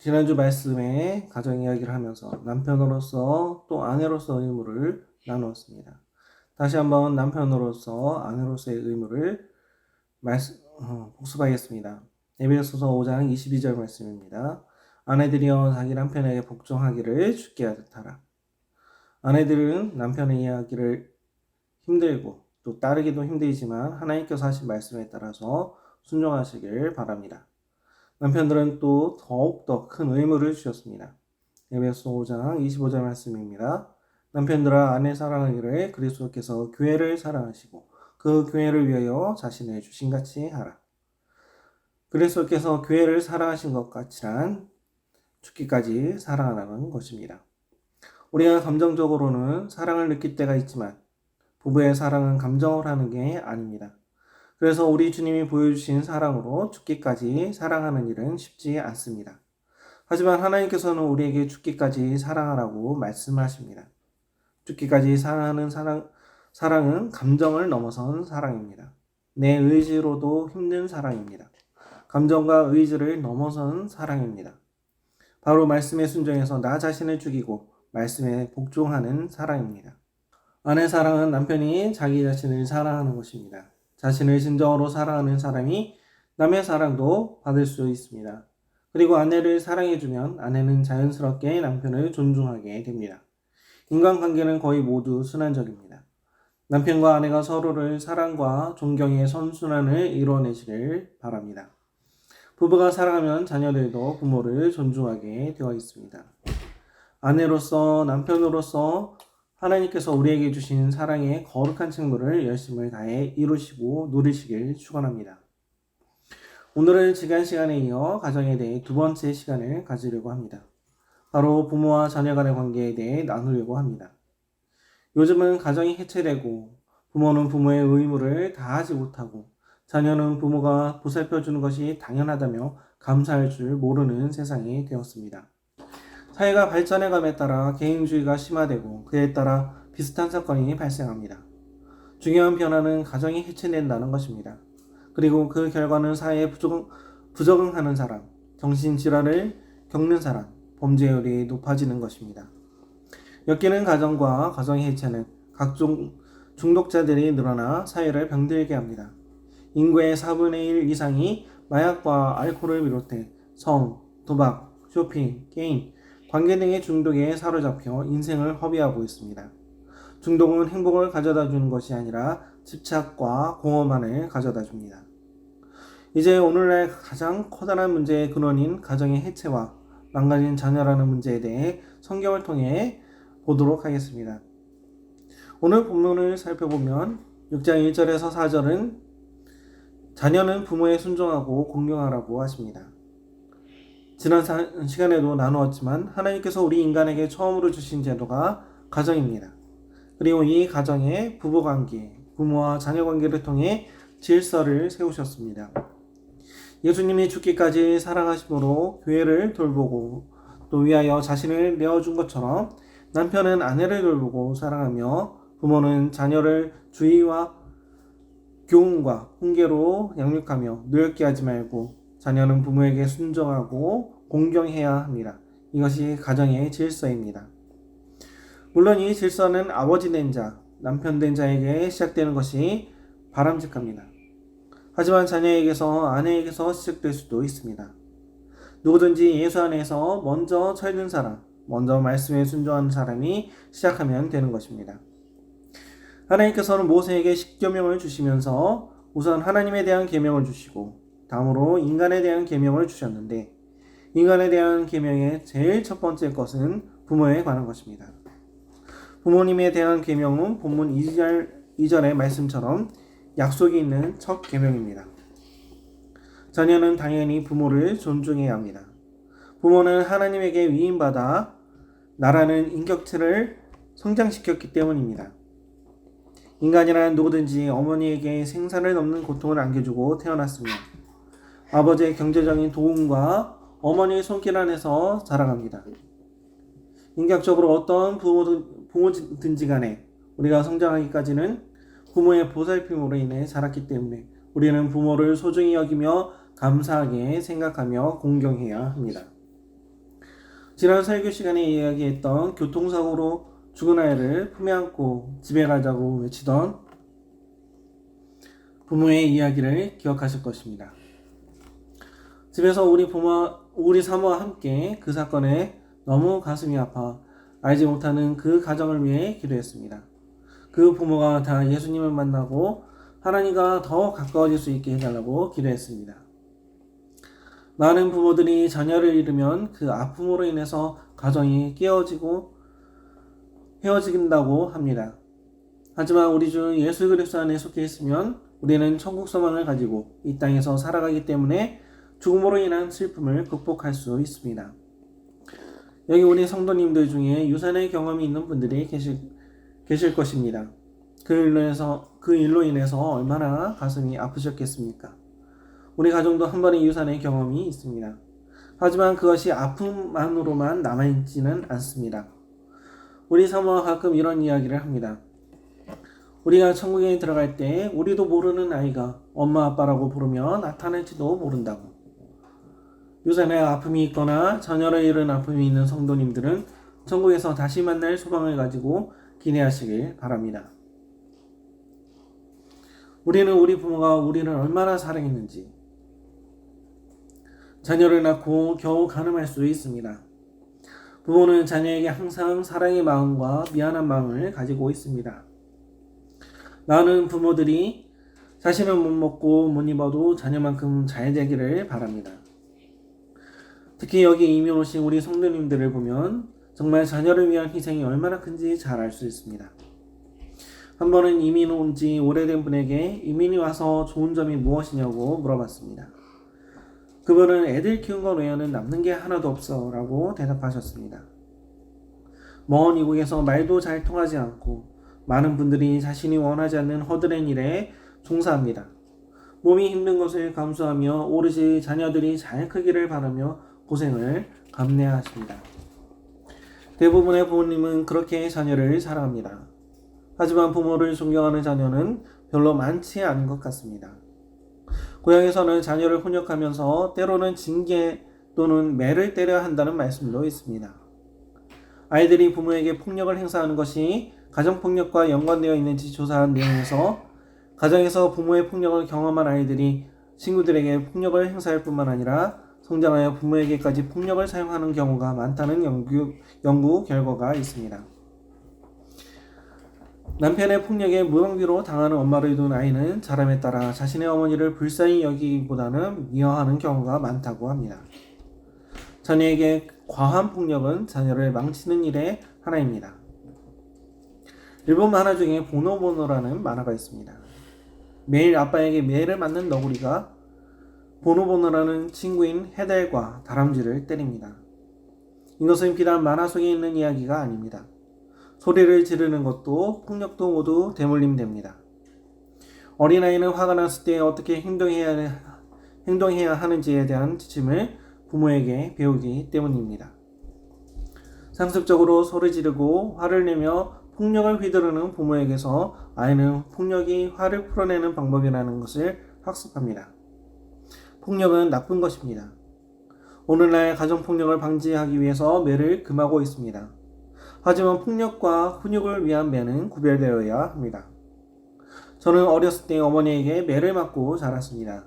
지난주 말씀에 가정 이야기를 하면서 남편으로서 또 아내로서 의무를 나누었습니다. 다시 한번 남편으로서 아내로서의 의무를 복습하겠습니다. 에베소서 5장 22절 말씀입니다. 아내들이여 자기 남편에게 복종하기를 주께 하듯 하라. 아내들은 남편의 이야기를 힘들고 또 따르기도 힘들지만 하나님께서 하신 말씀에 따라서 순종하시길 바랍니다. 남편들은 또 더욱더 큰 의무를 주셨습니다. 에베소 5장 25절 말씀입니다. 남편들아 아내 사랑하기를 그리스도께서 교회를 사랑하시고 그 교회를 위하여 자신을 주신같이 하라. 그리스도께서 교회를 사랑하신 것 같이란 죽기까지 사랑하라는 것입니다. 우리가 감정적으로는 사랑을 느낄 때가 있지만 부부의 사랑은 감정을 하는 게 아닙니다. 그래서 우리 주님이 보여주신 사랑으로 죽기까지 사랑하는 일은 쉽지 않습니다. 하지만 하나님께서는 우리에게 죽기까지 사랑하라고 말씀하십니다. 죽기까지 사랑하는 사랑은 감정을 넘어선 사랑입니다. 내 의지로도 힘든 사랑입니다. 감정과 의지를 넘어선 사랑입니다. 바로 말씀에 순종해서 나 자신을 죽이고 말씀에 복종하는 사랑입니다. 아내 사랑은 남편이 자기 자신을 사랑하는 것입니다. 자신을 진정으로 사랑하는 사람이 남의 사랑도 받을 수 있습니다. 그리고 아내를 사랑해주면 아내는 자연스럽게 남편을 존중하게 됩니다. 인간관계는 거의 모두 순환적입니다. 남편과 아내가 서로를 사랑과 존경의 선순환을 이뤄내시길 바랍니다. 부부가 사랑하면 자녀들도 부모를 존중하게 되어 있습니다. 아내로서 남편으로서 하나님께서 우리에게 주신 사랑의 거룩한 책무를 열심을 다해 이루시고 누리시길 축원합니다. 오늘은 지난 시간에 이어 가정에 대해 두 번째 시간을 가지려고 합니다. 바로 부모와 자녀 간의 관계에 대해 나누려고 합니다. 요즘은 가정이 해체되고 부모는 부모의 의무를 다하지 못하고 자녀는 부모가 보살펴주는 것이 당연하다며 감사할 줄 모르는 세상이 되었습니다. 사회가 발전해감에 따라 개인주의가 심화되고 그에 따라 비슷한 사건이 발생합니다. 중요한 변화는 가정이 해체된다는 것입니다. 그리고 그 결과는 사회에 부적응하는 사람, 정신질환을 겪는 사람, 범죄율이 높아지는 것입니다. 엮이는 가정과 가정의 해체는 각종 중독자들이 늘어나 사회를 병들게 합니다. 인구의 4분의 1 이상이 마약과 알코올을 비롯해 성, 도박, 쇼핑, 게임, 관계 등의 중독에 사로잡혀 인생을 허비하고 있습니다. 중독은 행복을 가져다 주는 것이 아니라 집착과 공허만을 가져다 줍니다. 이제 오늘날 가장 커다란 문제의 근원인 가정의 해체와 망가진 자녀라는 문제에 대해 성경을 통해 보도록 하겠습니다. 오늘 본문을 살펴보면 6장 1절에서 4절은 자녀는 부모에 순종하고 공경하라고 하십니다. 지난 시간에도 나누었지만 하나님께서 우리 인간에게 처음으로 주신 제도가 가정입니다. 그리고 이 가정의 부부관계, 부모와 자녀관계를 통해 질서를 세우셨습니다. 예수님이 죽기까지 사랑하심으로 교회를 돌보고 또 위하여 자신을 내어준 것처럼 남편은 아내를 돌보고 사랑하며 부모는 자녀를 주의와 교훈과 훈계로 양육하며 노엽게 하지 말고 자녀는 부모에게 순종하고 공경해야 합니다. 이것이 가정의 질서입니다. 물론 이 질서는 아버지 된 자, 남편 된 자에게 시작되는 것이 바람직합니다. 하지만 자녀에게서, 아내에게서 시작될 수도 있습니다. 누구든지 예수 안에서 먼저 철든 사람, 먼저 말씀에 순종하는 사람이 시작하면 되는 것입니다. 하나님께서는 모세에게 10계명을 주시면서 우선 하나님에 대한 계명을 주시고 다음으로 인간에 대한 계명을 주셨는데 인간에 대한 계명의 제일 첫 번째 것은 부모에 관한 것입니다. 부모님에 대한 계명은 본문 2절의 말씀처럼 약속이 있는 첫 계명입니다. 자녀는 당연히 부모를 존중해야 합니다. 부모는 하나님에게 위임받아 나라는 인격체를 성장시켰기 때문입니다. 인간이란 누구든지 어머니에게 생사를 넘는 고통을 안겨주고 태어났으며 아버지의 경제적인 도움과 어머니의 손길 안에서 자라갑니다. 인격적으로 어떤 부모든지 간에 우리가 성장하기까지는 부모의 보살핌으로 인해 자랐기 때문에 우리는 부모를 소중히 여기며 감사하게 생각하며 공경해야 합니다. 지난 설교 시간에 이야기했던 교통사고로 죽은 아이를 품에 안고 집에 가자고 외치던 부모의 이야기를 기억하실 것입니다. 집에서 우리 사모와 함께 그 사건에 너무 가슴이 아파 알지 못하는 그 가정을 위해 기도했습니다. 그 부모가 다 예수님을 만나고 하나님과 더 가까워질 수 있게 해달라고 기도했습니다. 많은 부모들이 자녀를 잃으면 그 아픔으로 인해서 가정이 헤어진다고 합니다. 하지만 우리 주 예수 그리스도 안에 속해 있으면 우리는 천국 소망을 가지고 이 땅에서 살아가기 때문에 죽음으로 인한 슬픔을 극복할 수 있습니다. 여기 우리 성도님들 중에 유산의 경험이 있는 분들이 계실 것입니다. 그 일로 인해서 얼마나 가슴이 아프셨겠습니까? 우리 가정도 한 번의 유산의 경험이 있습니다. 하지만 그것이 아픔만으로만 남아있지는 않습니다. 우리 사모가 가끔 이런 이야기를 합니다. 우리가 천국에 들어갈 때 우리도 모르는 아이가 엄마 아빠라고 부르며 나타날지도 모른다고. 유산의 아픔이 있거나 자녀를 잃은 아픔이 있는 성도님들은 천국에서 다시 만날 소망을 가지고 기대하시길 바랍니다. 우리는 우리 부모가 우리를 얼마나 사랑했는지 자녀를 낳고 겨우 가늠할 수 있습니다. 부모는 자녀에게 항상 사랑의 마음과 미안한 마음을 가지고 있습니다. 나는 부모들이 자신은 못 먹고 못 입어도 자녀만큼 잘 되기를 바랍니다. 특히 여기 이민 오신 우리 성도님들을 보면 정말 자녀를 위한 희생이 얼마나 큰지 잘 알 수 있습니다. 한 번은 이민 온 지 오래된 분에게 이민이 와서 좋은 점이 무엇이냐고 물어봤습니다. 그분은 애들 키운 것 외에는 남는 게 하나도 없어 라고 대답하셨습니다. 먼 이국에서 말도 잘 통하지 않고 많은 분들이 자신이 원하지 않는 허드렛 일에 종사합니다. 몸이 힘든 것을 감수하며 오로지 자녀들이 잘 크기를 바라며 고생을 감내하십니다. 대부분의 부모님은 그렇게 자녀를 사랑합니다. 하지만 부모를 존경하는 자녀는 별로 많지 않은 것 같습니다. 고향에서는 자녀를 훈육하면서 때로는 징계 또는 매를 때려야 한다는 말씀도 있습니다. 아이들이 부모에게 폭력을 행사하는 것이 가정폭력과 연관되어 있는지 조사한 내용에서 가정에서 부모의 폭력을 경험한 아이들이 친구들에게 폭력을 행사할 뿐만 아니라 성장하여 부모에게까지 폭력을 사용하는 경우가 많다는 연구 결과가 있습니다. 남편의 폭력에 무방비로 당하는 엄마를 둔 아이는 자람에 따라 자신의 어머니를 불쌍히 여기기보다는 미워하는 경우가 많다고 합니다. 자녀에게 과한 폭력은 자녀를 망치는 일의 하나입니다. 일본 만화 중에 보노보노라는 만화가 있습니다. 매일 아빠에게 매를 맞는 너구리가 보노보노라는 친구인 헤델과 다람쥐를 때립니다. 이것은 비단 만화 속에 있는 이야기가 아닙니다. 소리를 지르는 것도 폭력도 모두 대물림됩니다. 어린아이는 화가 났을 때 어떻게 행동해야 하는지에 대한 지침을 부모에게 배우기 때문입니다. 상습적으로 소리 지르고 화를 내며 폭력을 휘두르는 부모에게서 아이는 폭력이 화를 풀어내는 방법이라는 것을 학습합니다. 폭력은 나쁜 것입니다. 오늘날 가정폭력을 방지하기 위해서 매를 금하고 있습니다. 하지만 폭력과 훈육을 위한 매는 구별되어야 합니다. 저는 어렸을 때 어머니에게 매를 맞고 자랐습니다.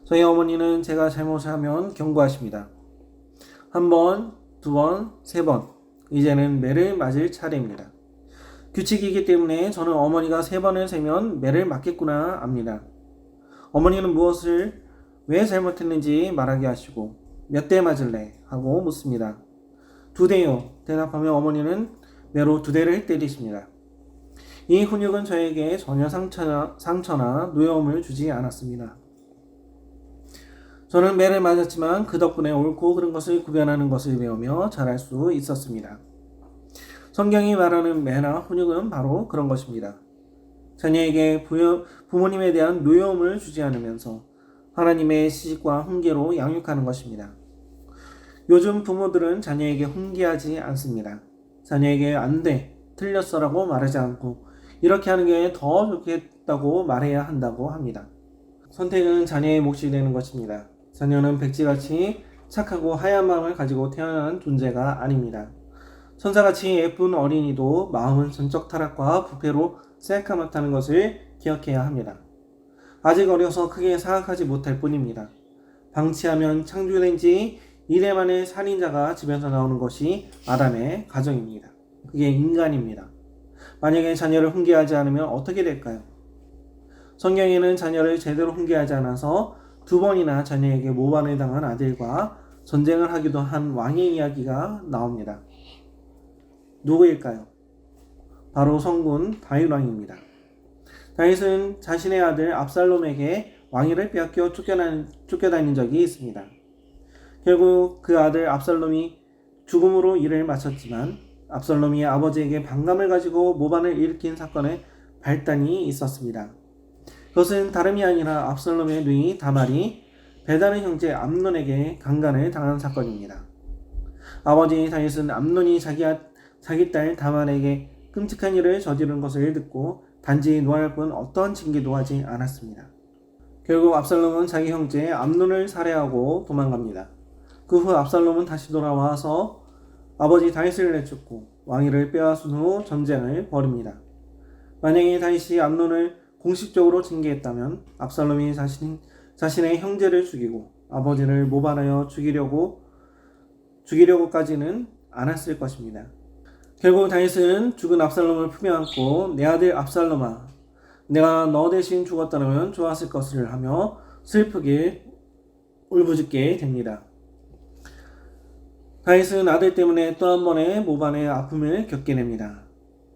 저희 어머니는 제가 잘못하면 경고하십니다. 한 번, 두 번, 세 번, 이제는 매를 맞을 차례입니다. 규칙이기 때문에 저는 어머니가 세 번을 세면 매를 맞겠구나 압니다. 어머니는 무엇을 왜 잘못했는지 말하게 하시고 몇 대 맞을래? 하고 묻습니다. 2대요. 대답하며 어머니는 매로 2대를 때리십니다. 이 훈육은 저에게 전혀 상처나 노여움을 주지 않았습니다. 저는 매를 맞았지만 그 덕분에 옳고 그른 것을 구별하는 것을 배우며 자랄 수 있었습니다. 성경이 말하는 매나 훈육은 바로 그런 것입니다. 자녀에게 부모님에 대한 노여움을 주지 않으면서 하나님의 시식과 훈계로 양육하는 것입니다. 요즘 부모들은 자녀에게 훈계하지 않습니다. 자녀에게 안 돼, 틀렸어라고 말하지 않고 이렇게 하는 게 더 좋겠다고 말해야 한다고 합니다. 선택은 자녀의 몫이 되는 것입니다. 자녀는 백지같이 착하고 하얀 마음을 가지고 태어난 존재가 아닙니다. 천사같이 예쁜 어린이도 마음은 전적 타락과 부패로 새까맣다는 것을 기억해야 합니다. 아직 어려서 크게 생각하지 못할 뿐입니다. 방치하면 창조된 지 이래 만에 살인자가 집에서 나오는 것이 아담의 가정입니다. 그게 인간입니다. 만약에 자녀를 훈계하지 않으면 어떻게 될까요? 성경에는 자녀를 제대로 훈계하지 않아서 2번이나 자녀에게 모반을 당한 아들과 전쟁을 하기도 한 왕의 이야기가 나옵니다. 누구일까요? 바로 성군 다윗 왕입니다. 다윗은 자신의 아들 압살롬에게 왕위를 빼앗겨 쫓겨다닌 적이 있습니다. 결국 그 아들 압살롬이 죽음으로 일을 마쳤지만 압살롬이 아버지에게 반감을 가지고 모반을 일으킨 사건의 발단이 있었습니다. 그것은 다름이 아니라 압살롬의 누이 다말이 베다의 형제 암논에게 강간을 당한 사건입니다. 아버지 다윗은 암논이 자기 딸 다말에게 끔찍한 일을 저지른 것을 듣고 단지 노할 뿐 어떤 징계도 하지 않았습니다. 결국 압살롬은 자기 형제 암논을 살해하고 도망갑니다. 그 후 압살롬은 다시 돌아와서 아버지 다윗을 내쫓고 왕위를 빼앗은 후 전쟁을 벌입니다. 만약에 다윗이 암논을 공식적으로 징계했다면 압살롬이 자신의 형제를 죽이고 아버지를 모반하여 죽이려고까지는 않았을 것입니다. 결국 다윗은 죽은 압살롬을 품에 안고 내 아들 압살롬아, 내가 너 대신 죽었다면 좋았을 것을 하며 슬프게 울부짖게 됩니다. 다윗은 아들 때문에 또 한 번의 모반의 아픔을 겪게 됩니다.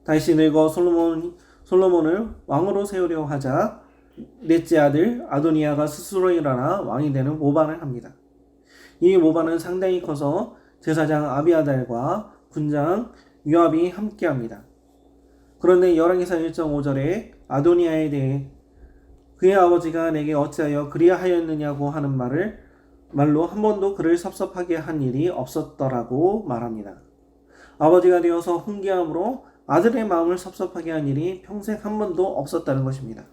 다윗이 늙어 솔로몬을 왕으로 세우려 하자 넷째 아들 아도니아가 스스로 일어나 왕이 되는 모반을 합니다. 이 모반은 상당히 커서 제사장 아비아달과 군장 요압이 함께합니다. 그런데 열왕기상 1.5절에 아도니아에 대해 그의 아버지가 내게 어찌하여 그리하였느냐고 하는 말로 한 번도 그를 섭섭하게 한 일이 없었더라고 말합니다. 아버지가 되어서 훈계함으로 아들의 마음을 섭섭하게 한 일이 평생 한 번도 없었다는 것입니다.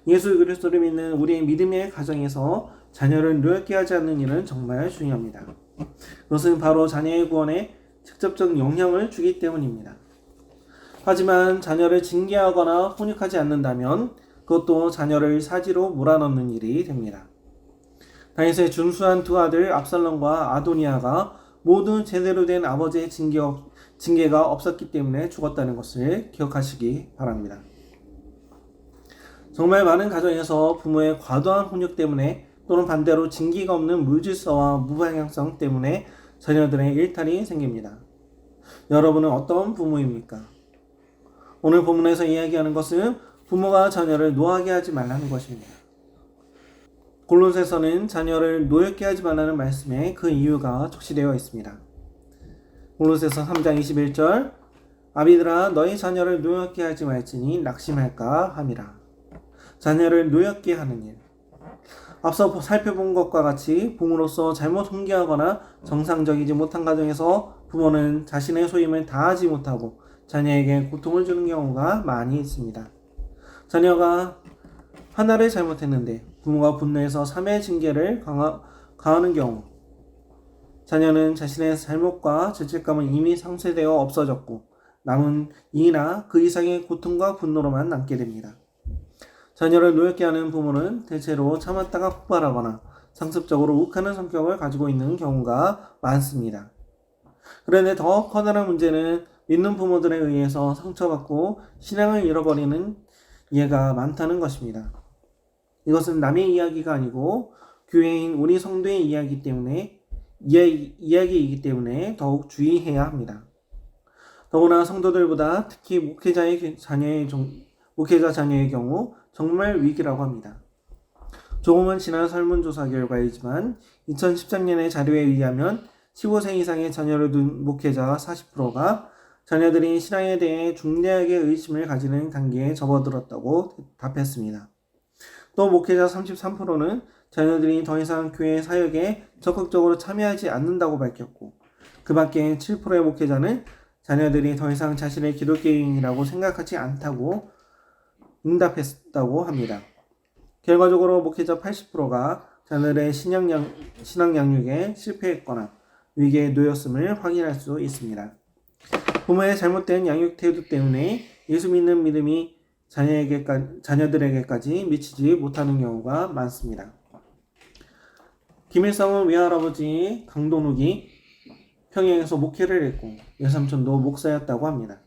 예수 그리스도를 믿는 우리의 믿음의 가정에서 자녀를 노엽게 하지 않는 일은 정말 중요합니다. 그것은 바로 자녀의 구원에 직접적 영향을 주기 때문입니다. 하지만 자녀를 징계하거나 훈육하지 않는다면 그것도 자녀를 사지로 몰아넣는 일이 됩니다. 다윗의 준수한 2 아들 압살롬과 아도니아가 모두 제대로 된 아버지의 징계가 없었기 때문에 죽었다는 것을 기억하시기 바랍니다. 정말 많은 가정에서 부모의 과도한 훈육 때문에 또는 반대로 징계가 없는 무질서와 무방향성 때문에 자녀들의 일탈이 생깁니다. 여러분은 어떤 부모입니까? 오늘 본문에서 이야기하는 것은 부모가 자녀를 노하게 하지 말라는 것입니다. 골로새서는 자녀를 노엽게 하지 말라는 말씀에 그 이유가 적시되어 있습니다. 골로새서 3장 21절 아비들아 너희 자녀를 노엽게 하지 말지니 낙심할까 함이라. 자녀를 노엽게 하는 일. 앞서 살펴본 것과 같이 부모로서 잘못 훈계하거나 정상적이지 못한 가정에서 부모는 자신의 소임을 다하지 못하고 자녀에게 고통을 주는 경우가 많이 있습니다. 자녀가 하나를 잘못했는데 부모가 분노해서 3의 징계를 가하는 경우 자녀는 자신의 잘못과 죄책감은 이미 상쇄되어 없어졌고 남은 2나 그 이상의 고통과 분노로만 남게 됩니다. 자녀를 노엽게 하는 부모는 대체로 참았다가 폭발하거나 상습적으로 욱하는 성격을 가지고 있는 경우가 많습니다. 그런데 더 커다란 문제는 믿는 부모들에 의해서 상처받고 신앙을 잃어버리는 예가 많다는 것입니다. 이것은 남의 이야기가 아니고 교회인 우리 성도의 이야기이기 때문에 더욱 주의해야 합니다. 더구나 성도들보다 특히 목회자 자녀의 경우 정말 위기라고 합니다. 조금은 지난 설문조사 결과이지만 2013년의 자료에 의하면 15세 이상의 자녀를 둔 목회자 40%가 자녀들이 신앙에 대해 중대하게 의심을 가지는 단계에 접어들었다고 답했습니다. 또 목회자 33%는 자녀들이 더 이상 교회 사역에 적극적으로 참여하지 않는다고 밝혔고 그 밖에 7%의 목회자는 자녀들이 더 이상 자신의 기독교인이라고 생각하지 않다고 응답했다고 합니다. 결과적으로 목회자 80%가 자녀들의 신앙 양육에 실패했거나 위기에 놓였음을 확인할 수 있습니다. 부모의 잘못된 양육 태도 때문에 예수 믿는 믿음이 자녀들에게까지 미치지 못하는 경우가 많습니다. 김일성은 외할아버지 강동욱이 평양에서 목회를 했고 외삼촌도 목사였다고 합니다.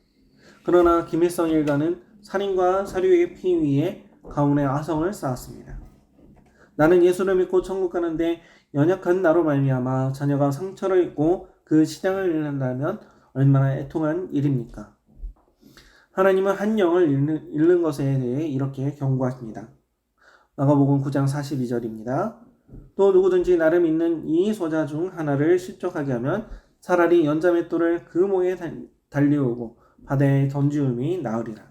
그러나 김일성 일가는 살인과 사류의 피 위에 가문의 아성을 쌓았습니다. 나는 예수를 믿고 천국 가는데 연약한 나로 말미암아 자녀가 상처를 입고 그 신앙을 잃는다면 얼마나 애통한 일입니까? 하나님은 한 영을 잃는 것에 대해 이렇게 경고하십니다. 마가복음 9장 42절입니다. 또 누구든지 나를 믿는 이 소자 중 하나를 실족하게 하면 차라리 연자맷돌을 그 목에 달리오고 바다에 던지움이 나으리라.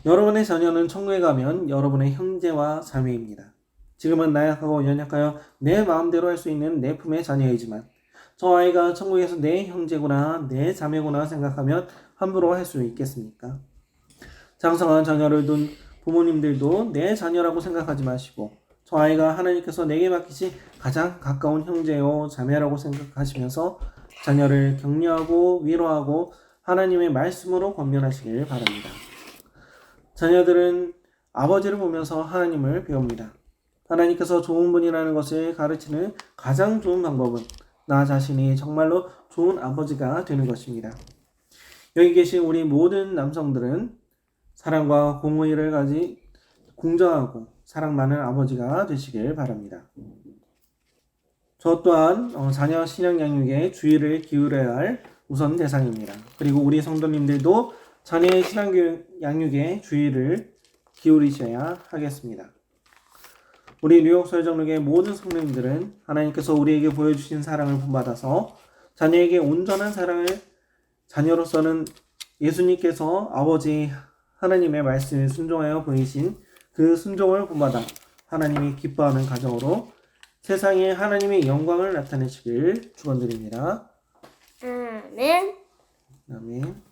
여러분의 자녀는 천국에 가면 여러분의 형제와 자매입니다. 지금은 나약하고 연약하여 내 마음대로 할 수 있는 내 품의 자녀이지만 저 아이가 천국에서 내 형제구나 내 자매구나 생각하면 함부로 할 수 있겠습니까? 장성한 자녀를 둔 부모님들도 내 자녀라고 생각하지 마시고 저 아이가 하나님께서 내게 맡기신 가장 가까운 형제요 자매라고 생각하시면서 자녀를 격려하고 위로하고 하나님의 말씀으로 권면하시길 바랍니다. 자녀들은 아버지를 보면서 하나님을 배웁니다. 하나님께서 좋은 분이라는 것을 가르치는 가장 좋은 방법은 나 자신이 정말로 좋은 아버지가 되는 것입니다. 여기 계신 우리 모든 남성들은 사랑과 공의를 가진 공정하고 사랑 많은 아버지가 되시길 바랍니다. 저 또한 자녀 신앙 양육에 주의를 기울여야 할 우선 대상입니다. 그리고 우리 성도님들도 자녀의 신앙 양육에 주의를 기울이셔야 하겠습니다. 우리 뉴욕 서울정록의 모든 성도님들은 하나님께서 우리에게 보여주신 사랑을 본받아서 자녀에게 온전한 사랑을 자녀로서는 예수님께서 아버지 하나님의 말씀에 순종하여 보이신 그 순종을 본받아 하나님이 기뻐하는 가정으로 세상에 하나님의 영광을 나타내시길 축원드립니다. 아멘. 아멘.